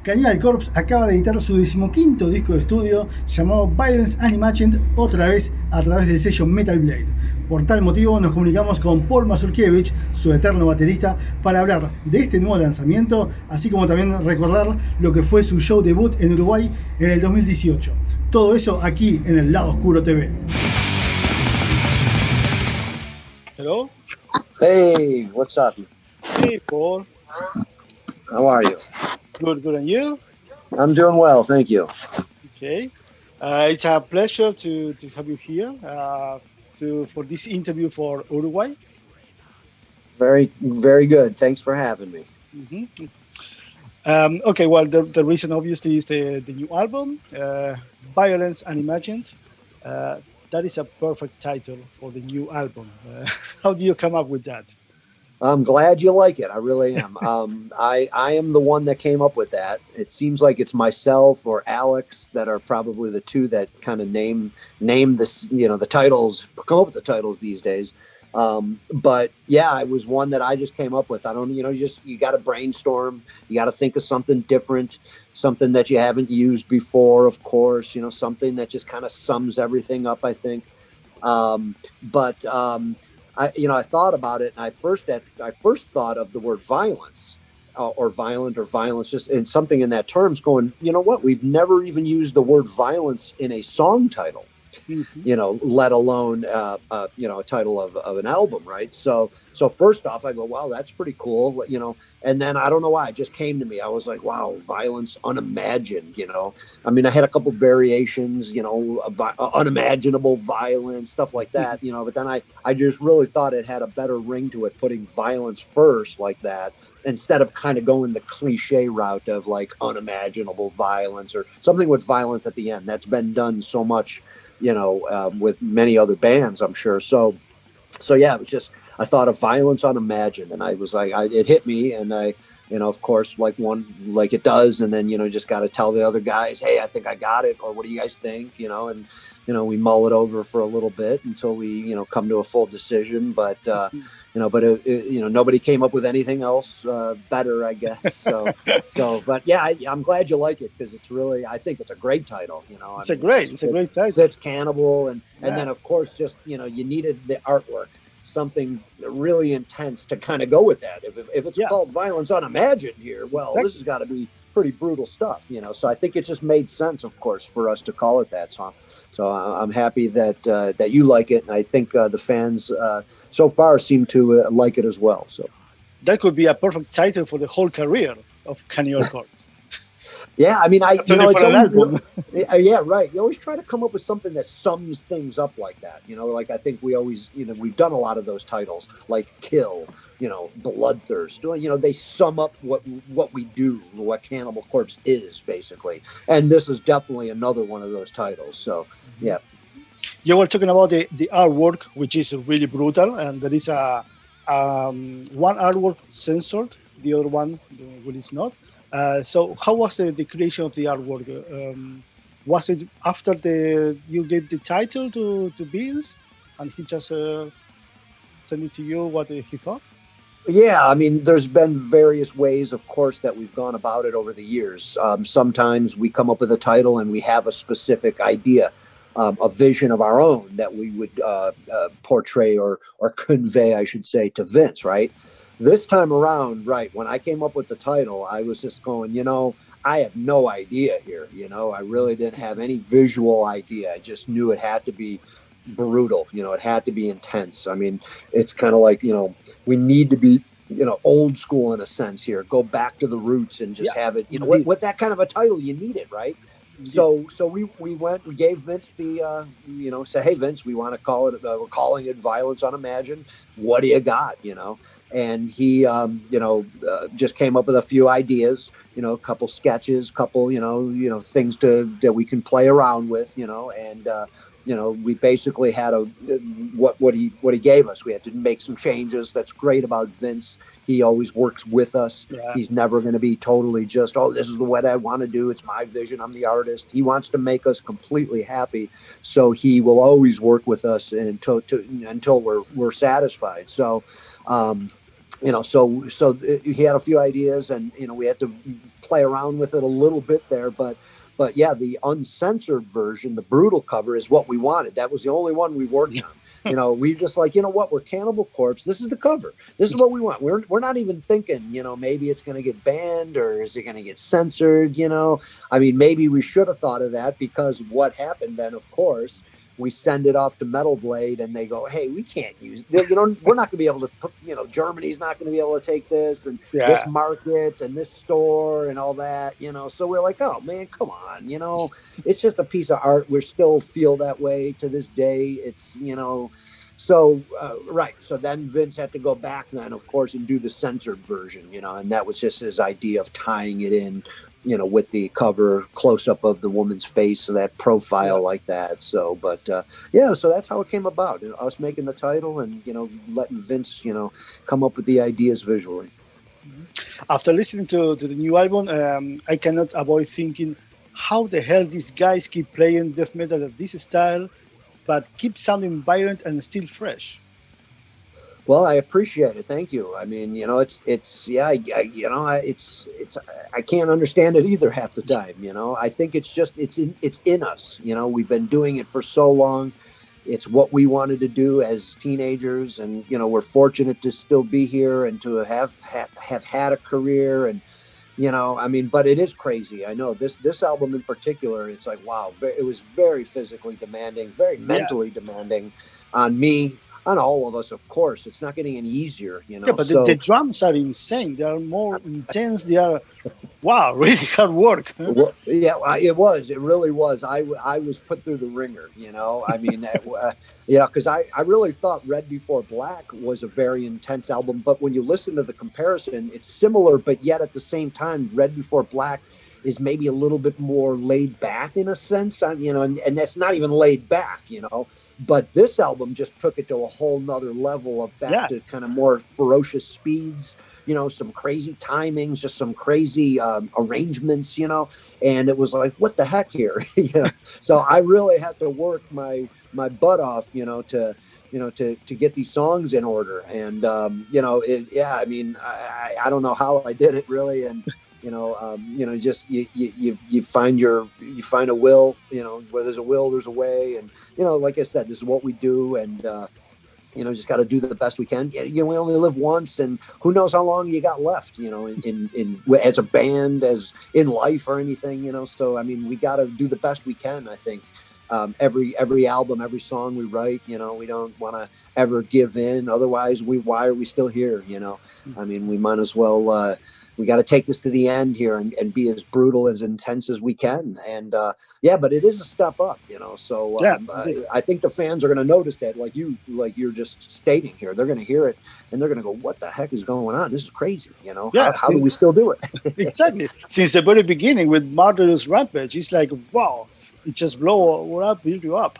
Cannibal Corpse acaba de editar su 15º disco de estudio llamado Violence Unimagined, otra vez a través del sello Metal Blade. Por tal motivo nos comunicamos con Paul Mazurkiewicz, su eterno baterista, para hablar de este nuevo lanzamiento, así como también recordar lo que fue su show debut en Uruguay en el 2018. Todo eso aquí en el Lado Oscuro TV. Hello. Hey, what's up? Hey, Paul. How are you? Good, and you? I'm doing well, thank you. Okay. It's a pleasure to have you here for this interview for Uruguay. Very, very good. Thanks for having me. Mm-hmm. Okay, well, the reason obviously is the new album, Violence Unimagined. That is a perfect title for the new album. How do you come up with that? I'm glad you like it. I really am. I am the one that came up with that. It seems like it's myself or Alex that are probably the two that kind of name this, the titles, come up with the titles these days. But yeah, it was one that I just came up with. I don't, you got to brainstorm. You got to think of something different, something that you haven't used before, of course, something that just kind of sums everything up, I think. I thought about it, and I first thought of the word violence, or violent, or violence, just in something in that terms. Going, you know what? We've never even used the word violence in a song title, let alone a title of an album, right? So first off, I go, wow, that's pretty cool, And then I don't know why, it just came to me. I was like, wow, violence unimagined, I mean, I had a couple variations, unimaginable violence, stuff like that, But then I just really thought it had a better ring to it, putting violence first like that, instead of kind of going the cliche route of like unimaginable violence or something with violence at the end. That's been done so much, with many other bands, I'm sure. So yeah, it was just, I thought of Violence Unimagined, and I was like, it hit me, and I, of course, like it does, and then, just got to tell the other guys, hey, I think I got it, or what do you guys think, and, we mull it over for a little bit until we, come to a full decision, but, nobody came up with anything else better, I guess. But yeah, I'm glad you like it, because it's really, I think it's a great title. It's a great title. Fits Cannibal, and then of course, just you needed the artwork, something really intense to kind of go with that. If it's called Violence Unimagined here, well, exactly. This has got to be pretty brutal stuff, So I think it just made sense, of course, for us to call it that song. So I'm happy that you like it, and I think the fans so far seem to like it as well. So that could be a perfect title for the whole career of Cannibal Corpse. Yeah, I mean, it's always, yeah, right. You always try to come up with something that sums things up like that. Like I think we always, we've done a lot of those titles, like Kill, Bloodthirst. They sum up what we do, what Cannibal Corpse is, basically. And this is definitely another one of those titles. So, yeah. You were talking about the artwork, which is really brutal, and there is a one artwork censored, the other one is not. So how was the creation of the artwork? Was it after you gave the title to Vince, and he just sent it to you what he thought? Yeah, I mean, there's been various ways, of course, that we've gone about it over the years. Sometimes we come up with a title and we have a specific idea, a vision of our own that we would portray or convey, I should say, to Vince, right? This time around, right, when I came up with the title, I was just going, I have no idea here. I really didn't have any visual idea. I just knew it had to be brutal. It had to be intense. I mean, it's kind of like, we need to be, old school in a sense here. Go back to the roots and just have it, with that kind of a title, you need it, right? So we went, we gave Vince the, say, hey, Vince, we want to call it, we're calling it Violence Unimagined. What do you got, And he, just came up with a few ideas, a couple sketches, couple, things that we can play around with, and, we basically had what he gave us. We had to make some changes. That's great about Vince. He always works with us. Yeah. He's never going to be totally just, this is what I want to do. It's my vision. I'm the artist. He wants to make us completely happy. So he will always work with us until we're satisfied. So, he had a few ideas, and we had to play around with it a little bit there, but yeah, the uncensored version, the brutal cover, is what we wanted. That was the only one we worked on. We just like, what, we're Cannibal Corpse. This is the cover. This is what we want. We're not even thinking, maybe it's going to get banned or is it going to get censored? I mean, maybe we should have thought of that, because what happened then, of course, we send it off to Metal Blade and they go, hey, we can't use it. We're not going to be able to put, Germany's not going to be able to take this, and this market and this store and all that, So we're like, oh man, come on, it's just a piece of art. We still feel that way to this day. It's, so, right. So then Vince had to go back then, of course, and do the censored version, and that was just his idea of tying it in, with the cover close up of the woman's face, so that profile like that. So, but so that's how it came about, us making the title and, letting Vince, come up with the ideas visually. After listening to the new album, I cannot avoid thinking, how the hell these guys keep playing death metal at this style, but keep sounding violent and still fresh? Well, I appreciate it. Thank you. I mean, I can't understand it either half the time. I think it's in us. We've been doing it for so long. It's what we wanted to do as teenagers, and we're fortunate to still be here and to have had a career. And but it is crazy. I know this album in particular, it's like, wow, it was very physically demanding, very mentally demanding on me. On all of us, of course. It's not getting any easier, Yeah, but the drums are insane. They are more intense. They are, wow, really hard work. Well, yeah, it was. It really was. I was put through the ringer, I mean, because I really thought Red Before Black was a very intense album. But when you listen to the comparison, it's similar, but yet at the same time, Red Before Black is maybe a little bit more laid back in a sense, and that's not even laid back, But this album just took it to a whole nother level of back to kind of more ferocious speeds, some crazy timings, just some crazy arrangements, and it was like, what the heck here? So I really had to work my butt off, to get these songs in order. And, I mean, I don't know how I did it really. And, just you find a will, where there's a will, there's a way. And, like I said, this is what we do. And, just got to do the best we can. We only live once, and who knows how long you got left, in as a band, as in life or anything, So, I mean, we got to do the best we can, I think. Every album, every song we write, we don't want to ever give in. Otherwise, why are we still here? I mean, we might as well, we got to take this to the end here and be as brutal, as intense as we can. And but it is a step up, So I think the fans are going to notice that, like you're just stating here. They're going to hear it and they're going to go, "What the heck is going on? This is crazy." How do we still do it? Exactly. Since the very beginning with Martyr's Rampage, it's like, wow, it just build you up.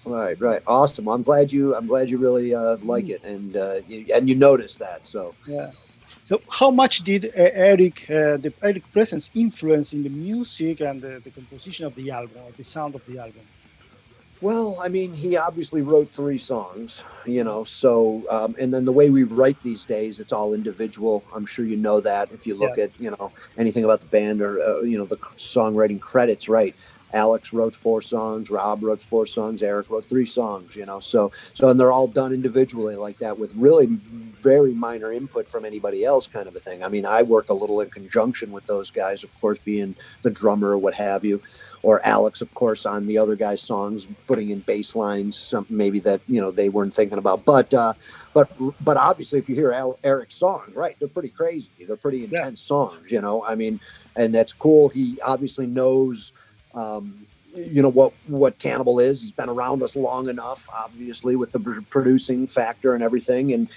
Right. Awesome. I'm glad you really like it, and you notice that. So yeah. So how much did the Eric presence influence in the music and the composition of the album, or the sound of the album? Well, I mean, he obviously wrote 3 songs, so, and then the way we write these days, it's all individual. I'm sure you know that if you look at, anything about the band or, the songwriting credits, right? Alex wrote 4 songs, Rob wrote 4 songs, Eric wrote 3 songs, so and they're all done individually like that, with really very minor input from anybody else, kind of a thing. I mean, I work a little in conjunction with those guys, of course, being the drummer or what have you, or Alex, of course, on the other guys' songs, putting in bass lines, something maybe that, they weren't thinking about. But obviously, if you hear Eric's songs, right, they're pretty crazy. They're pretty intense songs, I mean, and that's cool. He obviously knows, what Cannibal is. He's been around us long enough, obviously, with the producing factor and everything. And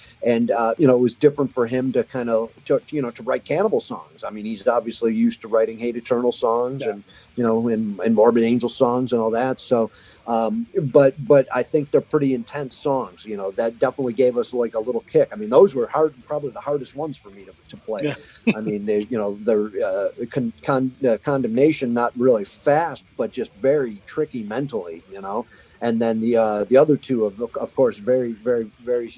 it was different for him to kind of, to write Cannibal songs. I mean, he's obviously used to writing Hate Eternal songs and Morbid Angel songs and all that. So, but I think they're pretty intense songs, that definitely gave us like a little kick. I mean, those were probably the hardest ones for me to play. Yeah. I mean, they're Condemnation, not really fast, but just very tricky mentally, and then the other 2 of course, very, very, very,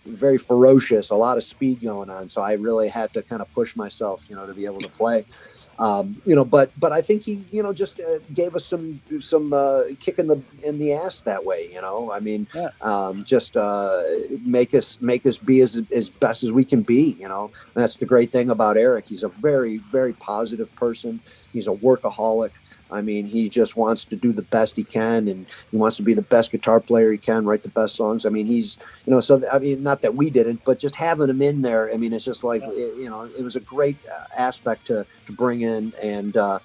very ferocious, a lot of speed going on. So I really had to kind of push myself, to be able to play. But I think he, just gave us some kick in the ass that way. I mean, just make us be as best as we can be. And that's the great thing about Eric. He's a very, very positive person. He's a workaholic. I mean, he just wants to do the best he can, and he wants to be the best guitar player he can, write the best songs. I mean, he's, not that we didn't, but just having him in there, I mean, it's just like, it was a great aspect to bring in, and, to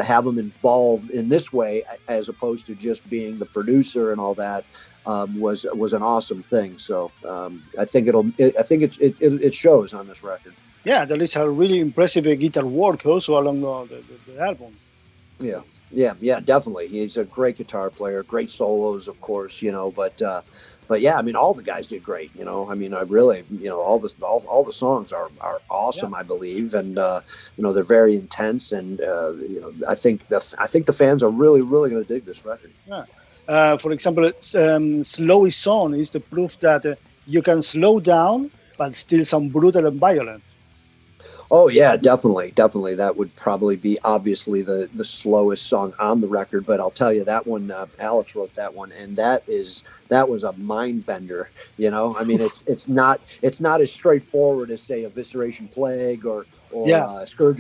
have him involved in this way, as opposed to just being the producer and all that, was an awesome thing. So I think it shows on this record. Yeah, there is a really impressive guitar work also along the album. Yeah, definitely. He's a great guitar player, great solos, of course, but yeah, I mean, all the guys did great, I mean, I really, all the songs are awesome, I believe. And, they're very intense, and, I think the fans are really, really going to dig this record. Yeah. For example, Slow Is On is the proof that you can slow down, but still sound brutal and violent. Oh yeah, definitely. That would probably be obviously the slowest song on the record, but I'll tell you that one, Alex wrote that one, and that was a mind bender. I mean, it's not as straightforward as, say, Evisceration Plague or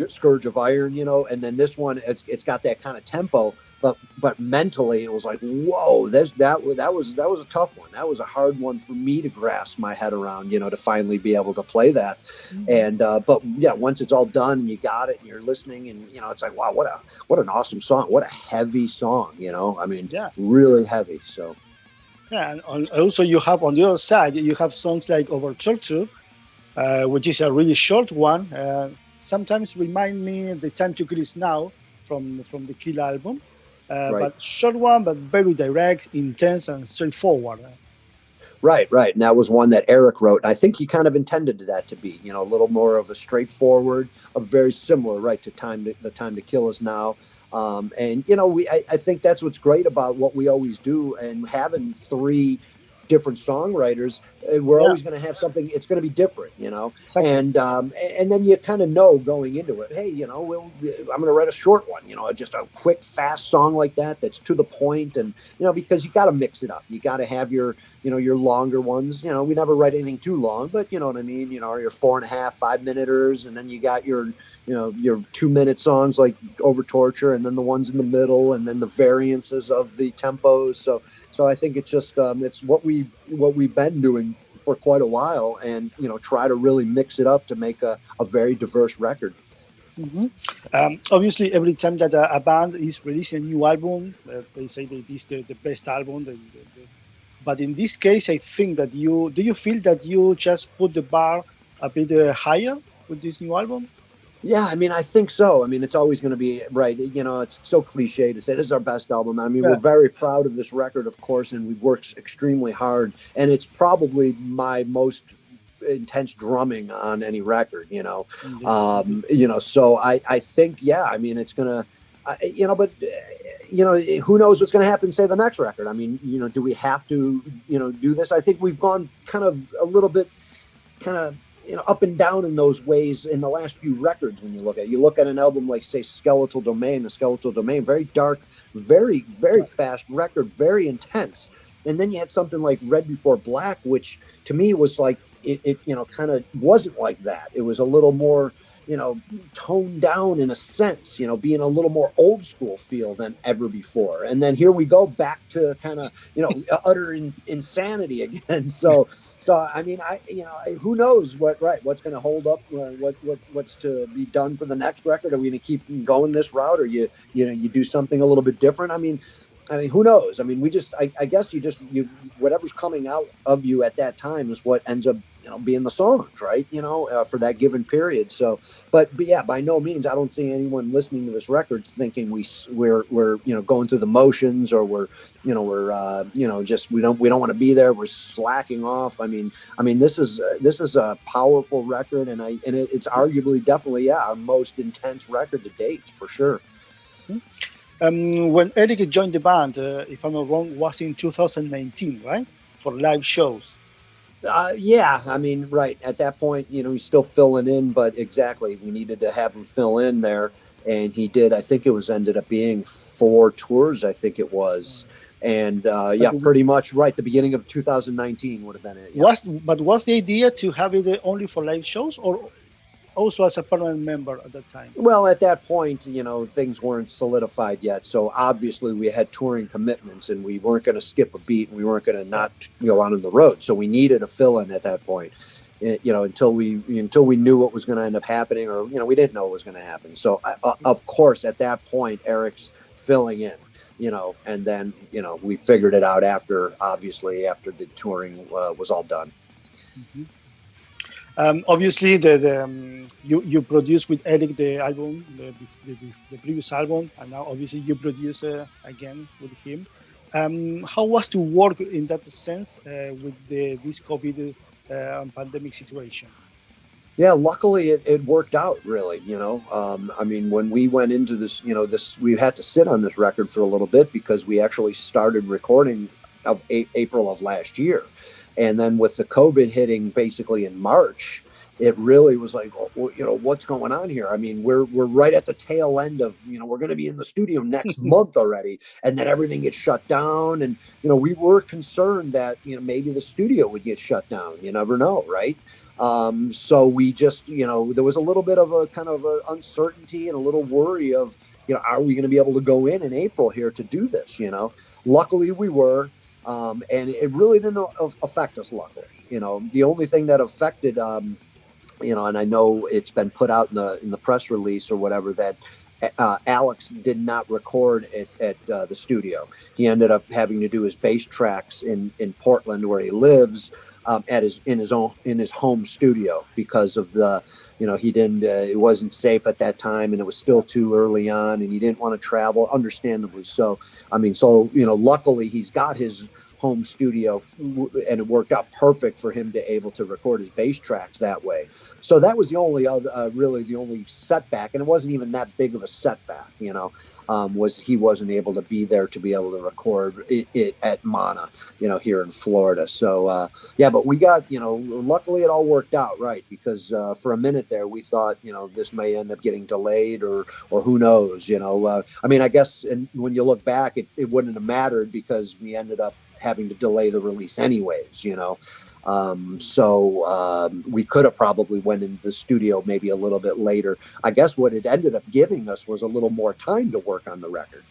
Scourge of Iron, and then this one, it's got that kind of tempo. But mentally, it was like, whoa, that was a tough one. That was a hard one for me to grasp my head around, to finally be able to play that. Mm-hmm. And but yeah, once it's all done and you got it and you're listening, and it's like, wow, what an awesome song, what a heavy song, I mean, really heavy. So yeah, and also you have on the other side, you have songs like Overture, which is a really short one. Sometimes remind me The Time to Kill Is Now from the Kill album. Right. But short one, but very direct, intense, and straightforward. Right. And that was one that Eric wrote. I think he kind of intended that to be, a little more of a straightforward, a very similar, right, to The Time to Kill Is Now. And I think that's what's great about what we always do, and having three different songwriters, we're always going to have something. It's going to be different, and then you kind of know going into it, hey, I'm going to write a short one, just a quick, fast song like that's to the point, and because you got to mix it up. You got to have your longer ones. We never write anything too long, but you know what I mean. Your 4.5, 5-minuters, and then you got your 2-minute songs like Overture, and then the ones in the middle, and then the variances of the tempos. So I think it's just it's what we've been doing for quite a while, and try to really mix it up to make a very diverse record. Mm-hmm. Obviously, every time that a band is releasing a new album, they say that it is the best album. But in this case, I think that do you feel that you just put the bar a bit higher with this new album? Yeah, I mean, I think so. I mean, it's always going to be, right, it's so cliche to say this is our best album. I mean, we're very proud of this record, of course, and we've worked extremely hard. And it's probably my most intense drumming on any record, Mm-hmm. So I think, I mean, it's going to, but, who knows what's going to happen, say, the next record. I mean, do we have to, do this? I think we've gone kind of a little bit up and down in those ways in the last few records. When you look at an album like, say, Skeletal Domain, very dark, very, very fast record, very intense. And then you had something like Red Before Black, which to me was like, it kind of wasn't like that. It was a little more, toned down in a sense, being a little more old school feel than ever before. And then here we go back to kind of, utter insanity again. So I mean, who knows what's going to hold up, what's to be done for the next record? Are we going to keep going this route, or you do something a little bit different? I mean, who knows? I mean, I guess you whatever's coming out of you at that time is what ends up, being the songs, right? For that given period. So, but yeah, by no means, I don't see anyone listening to this record thinking we're going through the motions, or we're just we don't want to be there. We're slacking off. I mean, this is a powerful record, and it's arguably definitely our most intense record to date, for sure. When Eric joined the band, if I'm not wrong, was in 2019, right? For live shows. Yeah, I mean, right. At that point, he's still filling in, but exactly, we needed to have him fill in there. And he did. I think it was ended up being 4 tours, I think it was. And But yeah, pretty much right. The beginning of 2019 would have been it. Yeah. was the idea to have it only for live shows, or also as a permanent member at that time? Well, at that point, things weren't solidified yet. So obviously we had touring commitments and we weren't going to skip a beat and we weren't going to not go out on the road. So we needed a fill in at that point, until we knew what was going to end up happening, or, we didn't know what was going to happen. So of course, at that point, Eric's filling in, and then, we figured it out after the touring was all done. Mm-hmm. Obviously, you produced with Eric the album, the previous album, and now obviously you produce again with him. How was to work in that sense with this COVID pandemic situation? Yeah, luckily it worked out really. I mean, when we went into this, we had to sit on this record for a little bit because we actually started recording of April of last year. And then with the COVID hitting basically in March, it really was like, what's going on here? I mean, we're right at the tail end of, we're going to be in the studio next month already. And then everything gets shut down. And, we were concerned that, maybe the studio would get shut down. You never know, right? So we just, there was a little bit of a kind of a uncertainty and a little worry of, are we going to be able to go in April here to do this? Luckily we were. And it really didn't affect us, luckily. The only thing that affected, and I know it's been put out in the press release or whatever, that Alex did not record at the studio. He ended up having to do his bass tracks in Portland, where he lives, in his home studio because of the, he didn't, it wasn't safe at that time and it was still too early on and he didn't want to travel, understandably so. I mean, luckily he's got his home studio and it worked out perfect for him to able to record his bass tracks that way. So that was the only really the only setback, and it wasn't even that big of a setback, was he wasn't able to be there to be able to record it at Mana, here in Florida. So, but we got, luckily it all worked out right, because for a minute there, we thought, this may end up getting delayed or who knows, I mean, I guess when you look back, it wouldn't have mattered because we ended up having to delay the release anyways, we could have probably went into the studio maybe a little bit later. I guess what it ended up giving us was a little more time to work on the record,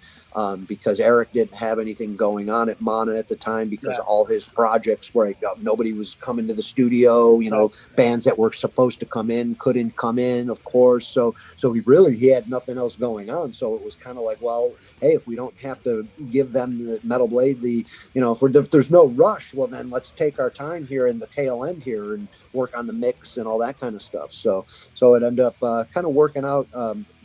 because Eric didn't have anything going on at Mana at the time, because all his projects were, nobody was coming to the studio, bands that were supposed to come in couldn't come in, of course. So he had nothing else going on. So it was kind of like, well, hey, if we don't have to give them the Metal Blade, if there's no rush, well, then let's take our time here in the tail end here and work on the mix and all that kind of stuff. So it ended up kind of working out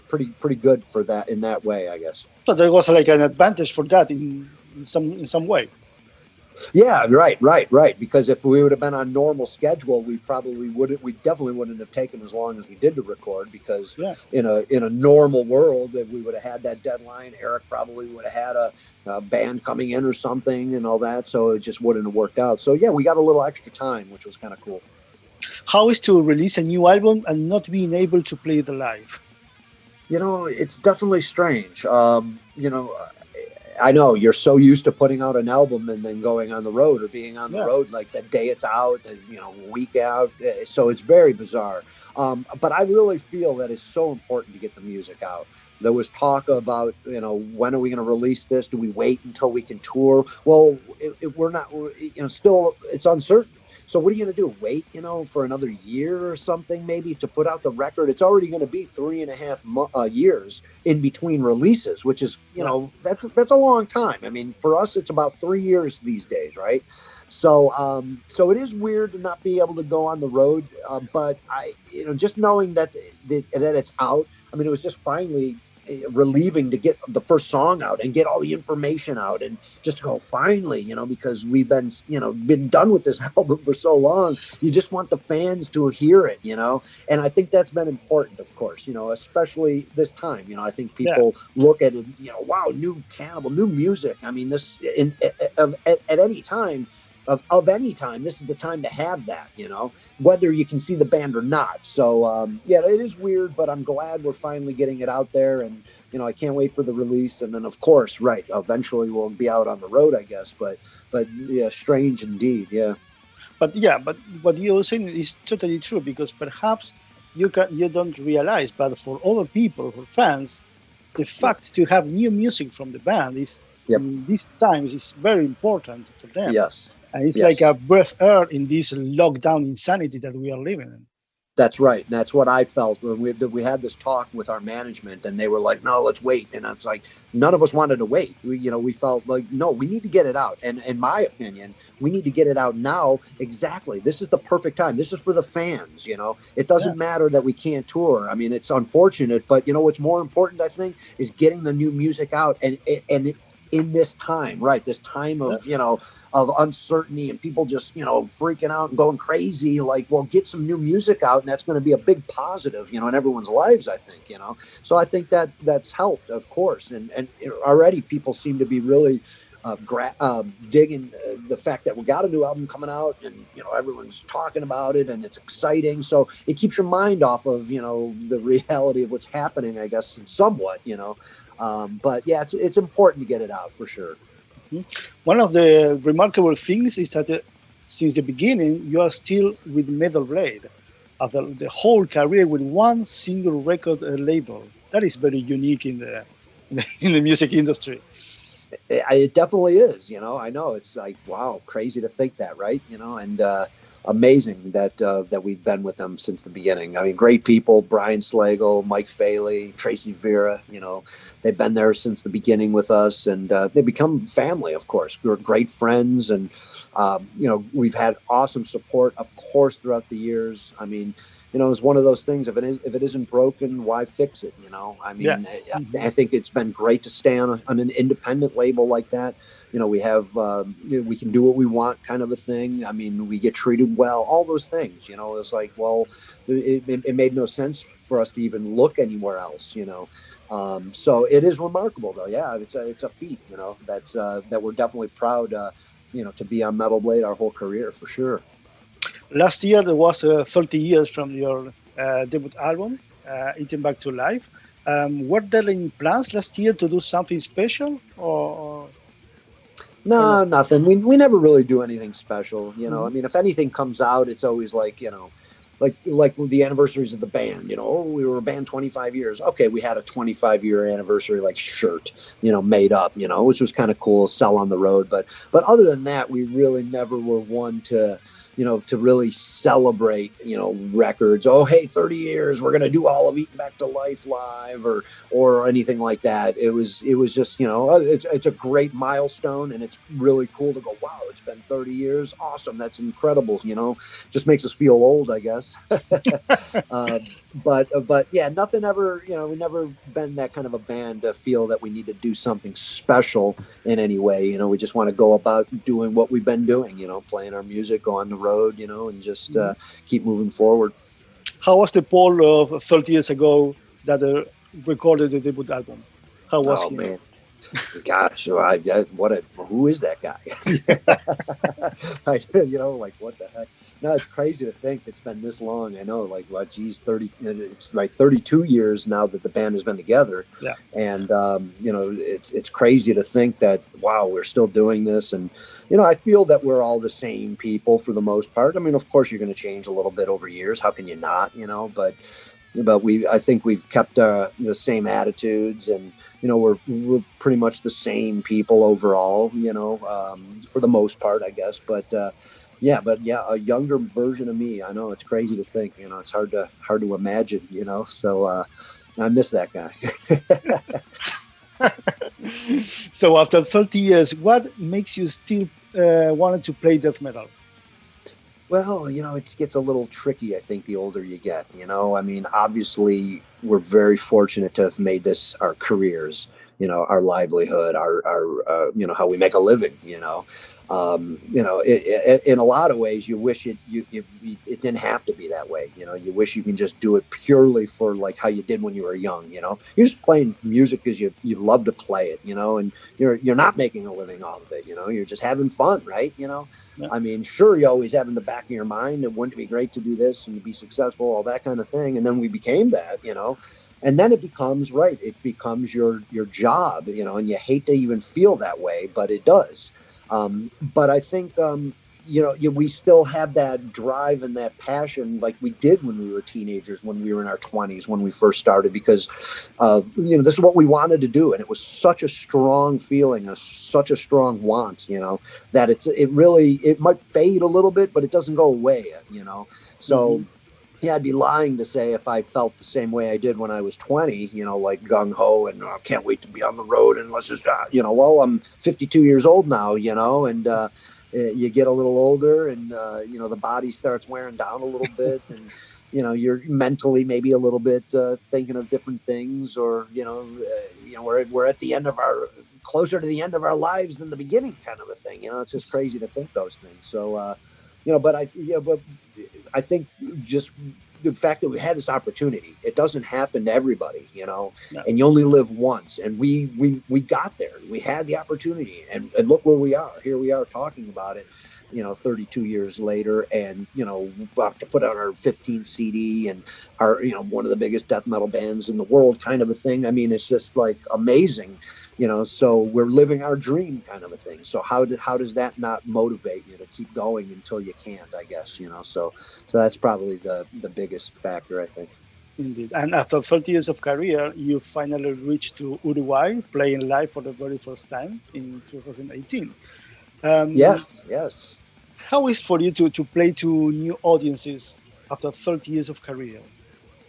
pretty good for that in that way, I guess. So there was like an advantage for that in some way. Yeah, right. Because if we would have been on normal schedule, we definitely wouldn't have taken as long as we did to record, because in a normal world, if we would have had that deadline, Eric probably would have had a band coming in or something and all that. So it just wouldn't have worked out. So yeah, we got a little extra time, which was kind of cool. How is to release a new album and not being able to play it live? It's definitely strange. I know you're so used to putting out an album and then going on the road or being on the road like the day it's out and, week out. So it's very bizarre. But I really feel that it's so important to get the music out. There was talk about, when are we going to release this? Do we wait until we can tour? Well, we're not, still it's uncertain. So what are you going to do? Wait, for another year or something, maybe, to put out the record? It's already going to be 3.5 years in between releases, which is, that's a long time. I mean, for us, it's about 3 years these days, right? So it is weird to not be able to go on the road. But just knowing that it's out, I mean, it was just finally relieving to get the first song out and get all the information out and just go finally, because we've been done with this album for so long. You just want the fans to hear it, and I think that's been important, of course, especially this time. I think people look at it, wow, new Cannibal, new music. I mean, this at any time, of any time, this is the time to have that, whether you can see the band or not. So, yeah, it is weird, but I'm glad we're finally getting it out there. And, I can't wait for the release. And then, of course, right, eventually we'll be out on the road, I guess. But yeah, strange indeed, yeah. But what you're saying is totally true, because perhaps you don't realize, but for other people, for fans, the fact to have new music from the band is, in these times, is very important for them. Yes. And it's like a breath air in this lockdown insanity that we are living in. That's right. And that's what I felt when we had this talk with our management, and they were like, no, let's wait. And it's like, none of us wanted to wait. We felt like, no, we need to get it out. And in my opinion, we need to get it out now. Exactly. This is the perfect time. This is for the fans. It doesn't matter that we can't tour. I mean, it's unfortunate, but what's more important, I think, is getting the new music out and in this time, right? This time of, of uncertainty and people just, freaking out and going crazy, like, well, get some new music out. And that's going to be a big positive, in everyone's lives, I think, So I think that's helped, of course. And already people seem to be really digging the fact that we got a new album coming out, and, everyone's talking about it and it's exciting. So it keeps your mind off of, the reality of what's happening, I guess, somewhat, but yeah, it's important to get it out for sure. One of the remarkable things is that since the beginning, you are still with Metal Blade, after the whole career with one single record label. That is very unique in the music industry. It definitely is. I know, it's like, wow, crazy to think that, right? And amazing that we've been with them since the beginning. I mean, great people: Brian Slagle, Mike Faley, Tracy Vera. They've been there since the beginning with us, and they become family, of course. We're great friends, and, we've had awesome support, of course, throughout the years. I mean, it's one of those things, if it isn't broken, why fix it? I mean, I think it's been great to stay on an independent label like that. We have, we can do what we want, kind of a thing. I mean, we get treated well, all those things, it's like, well, it made no sense for us to even look anywhere else, so it is remarkable, though. Yeah, it's a feat, that we're definitely proud, to be on Metal Blade our whole career, for sure. Last year, there was 30 years from your debut album, Eating Back to Life. Were there any plans last year to do something special? Or No, nothing. We never really do anything special. I mean, if anything comes out, it's always like, like the anniversaries of the band, we were a band 25 years. Okay, we had a 25-year anniversary shirt, made up, which was kind of cool, sell on the road. But other than that, we really never were one to really celebrate, records. Oh, hey, 30 years, we're going to do all of Eating Back to Life live or anything like that. It was just, it's a great milestone, and it's really cool to go, wow, it's been 30 years. Awesome. That's incredible. Just makes us feel old, I guess. But yeah, nothing ever, we've never been that kind of a band to feel that we need to do something special in any way. We just want to go about doing what we've been doing, playing our music, go on the road, and just keep moving forward. How was the Paul of 30 years ago that recorded the debut album? How was he? Man. Gosh, who is that guy? Like, what the heck? No, it's crazy to think it's been this long. I know, 30, it's like 32 years now that the band has been together. Yeah. And, it's crazy to think that, wow, we're still doing this. And, I feel that we're all the same people for the most part. I mean, of course, you're going to change a little bit over years. How can you not, but I think we've kept the same attitudes, and, we're pretty much the same people overall, for the most part, I guess. But a younger version of me. I know, it's crazy to think, it's hard to imagine, so I miss that guy. So after 30 years, what makes you still wanted to play death metal? Well, it gets a little tricky, I think, the older you get. I mean, obviously, we're very fortunate to have made this our careers, our livelihood, our how we make a living, In a lot of ways, you wish it didn't have to be that way. You wish you can just do it purely for like how you did when you were young. You're just playing music because you love to play it. And you're not making a living off of it. You're just having fun, right? Yeah. I mean, sure, you always have in the back of your mind that wouldn't it be great to do this and to be successful, all that kind of thing. And then we became that, and then it becomes your job, and you hate to even feel that way, but it does. But I think, we still have that drive and that passion like we did when we were teenagers, when we were in our 20s, when we first started, because, this is what we wanted to do. And it was such a strong feeling, such a strong want, that it might fade a little bit, but it doesn't go away, So, yeah, I'd be lying to say if I felt the same way I did when I was 20, like gung-ho and can't wait to be on the road and let's just, well, I'm 52 years old now, and you get a little older and, the body starts wearing down a little bit and, you're mentally maybe a little bit thinking of different things or, we're at the end of closer to the end of our lives than the beginning kind of a thing. It's just crazy to think those things. So, but I think just the fact that we had this opportunity, it doesn't happen to everybody, No. and you only live once. And we got there. We had the opportunity, and look where we are. Here we are talking about it, 32 years later, and about to put out our 15th CD and our, one of the biggest death metal bands in the world, kind of a thing. I mean, it's just like amazing. So we're living our dream kind of a thing. So how does that not motivate you to keep going until you can't, I guess, so that's probably the biggest factor, I think. Indeed. And after 30 years of career, you finally reached to Uruguay, playing live for the very first time in 2018. Yes. How is it for you to play to new audiences after 30 years of career?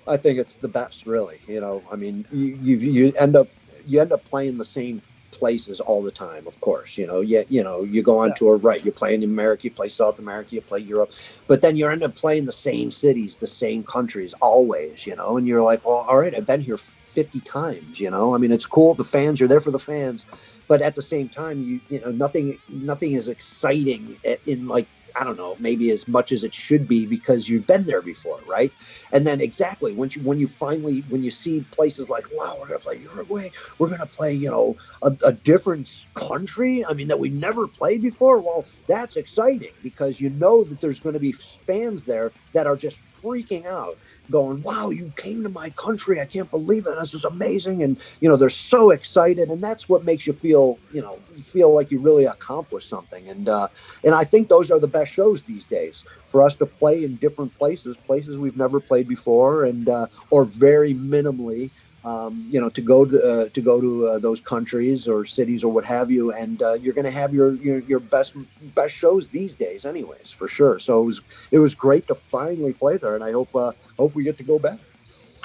I think it's the best, really. I mean, you end up playing the same places all the time, of course. You go on tour, right? You play in America, you play South America, you play Europe, but then you end up playing the same cities, the same countries always, and you're like, well, all right, I've been here 50 times, I mean, it's cool. The fans, you're there for the fans, but at the same time, nothing is exciting in like, I don't know, maybe as much as it should be because you've been there before, right? And then exactly when you see places like, wow, we're gonna play Uruguay, we're gonna play, a different country, I mean, that we never played before. Well, that's exciting because that there's going to be fans there that are just freaking out, going, wow, you came to my country, I can't believe it, this is amazing. And they're so excited, and that's what makes you feel like you really accomplished something. And I think those are the best shows these days, for us to play in different places we've never played before, and or very minimally, to go to those countries or cities or what have you, and you're going to have your best shows these days, anyways, for sure. So it was great to finally play there, and I hope we get to go back.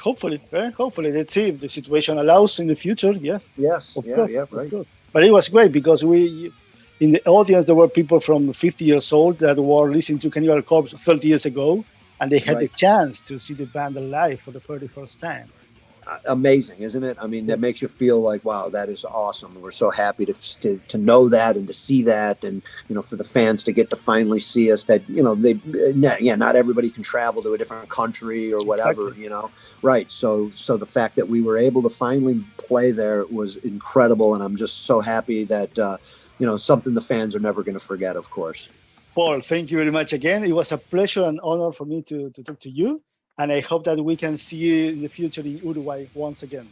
Hopefully, let's see if the situation allows in the future. Yes, right. But it was great because in the audience there were people from 50 years old that were listening to Cannibal Corpse 30 years ago, and they had the chance to see the band live for the very first time. Amazing, isn't it? I mean, that makes you feel like, wow, that is awesome. We're so happy to know that and to see that, and for the fans to get to finally see us. That not everybody can travel to a different country or whatever, Exactly. Right? So the fact that we were able to finally play there was incredible, and I'm just so happy that something the fans are never going to forget, of course. Paul, thank you very much again. It was a pleasure and honor for me to talk to you. And I hope that we can see you in the future in Uruguay once again.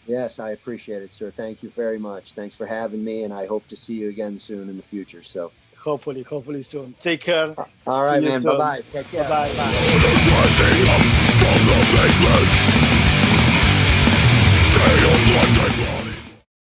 Yes, I appreciate it, sir. Thank you very much. Thanks for having me, and I hope to see you again soon in the future. So hopefully soon. Take care. All right, man. Bye-bye. Take care. Bye-bye. Bye.